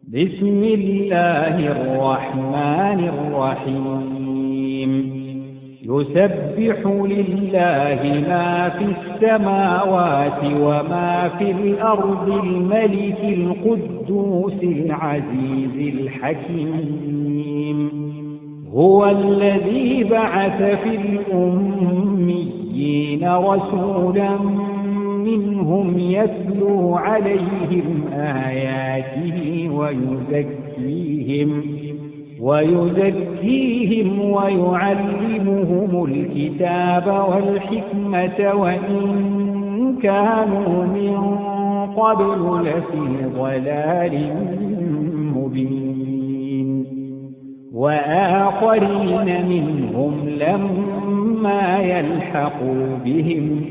بسم الله الرحمن الرحيم يسبح لله ما في السماوات وما في الأرض الملك القدوس العزيز الحكيم هو الذي بعث في الأميين رسولا منهم يتلو عليهم آياته ويزكيهم ويعلمهم الكتاب والحكمة وإن كانوا من قبل لفي ضلال مبين وآخرين منهم لما يلحقوا بهم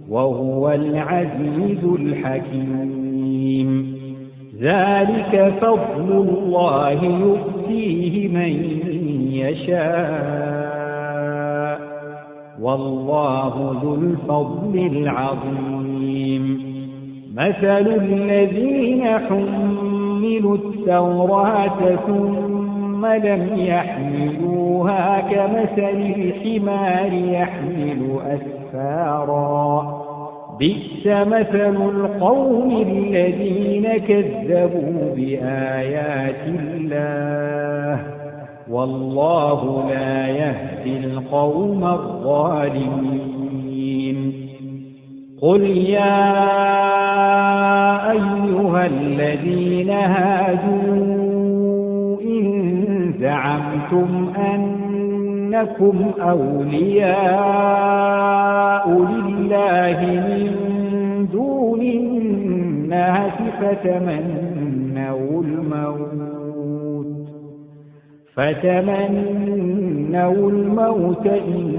وهو العزيز الحكيم ذلك فضل الله يؤتيه من يشاء والله ذو الفضل العظيم مثل الذين حملوا التوراة ثم لم يحملوها كمثل الحمار يحمل أسفارا بئس مثل القوم الذين كذبوا بآيات الله والله لا يهدي القوم الظالمين قل يا أيها الذين هادوا إن زعمتم أنكم أولياء لله من دون الناس فتمنوا الموت إن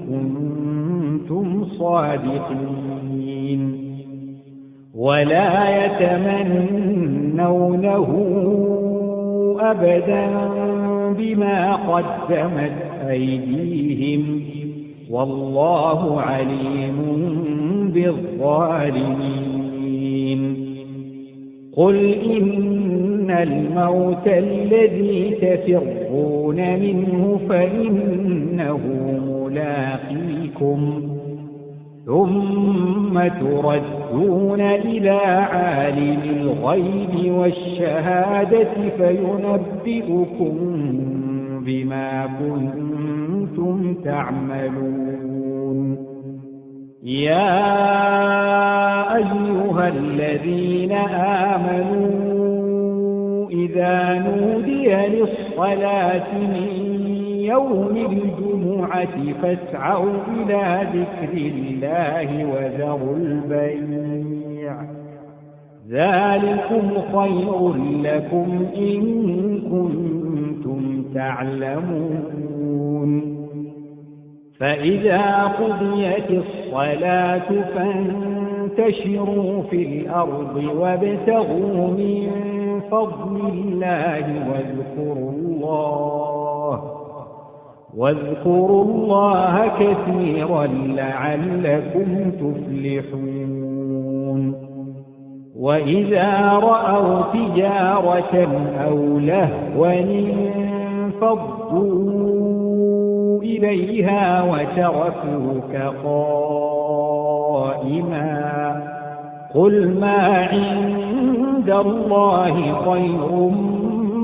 كنتم صادقين ولا يتمنونه أبدا بما قدمت أيديهم والله عليم بالظالمين قل إن الموت الذي تفرون منه فإنه ملاقيكم ثم تردون إلى عالم الغيب والشهادة فينبئكم بما كنتم تعملون يا أيها الذين آمنوا إذا نودي للصلاة من يوم الجمعة فاسعوا إلى ذكر الله وذروا البيع ذلكم خير لكم إن كنتم تعلمون فإذا قضيت الصلاة فانتشروا في الأرض وابتغوا من فضل الله واذكروا الله كثيرا لعلكم تفلحون وإذا رأوا تجارة أو لهوا انفضوا إليها وتركوك قائما قل ما عند الله خير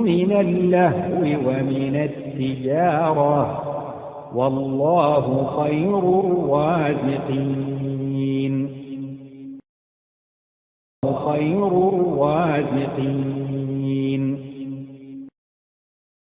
من اللهو ومن التجارة والله خير الرازقين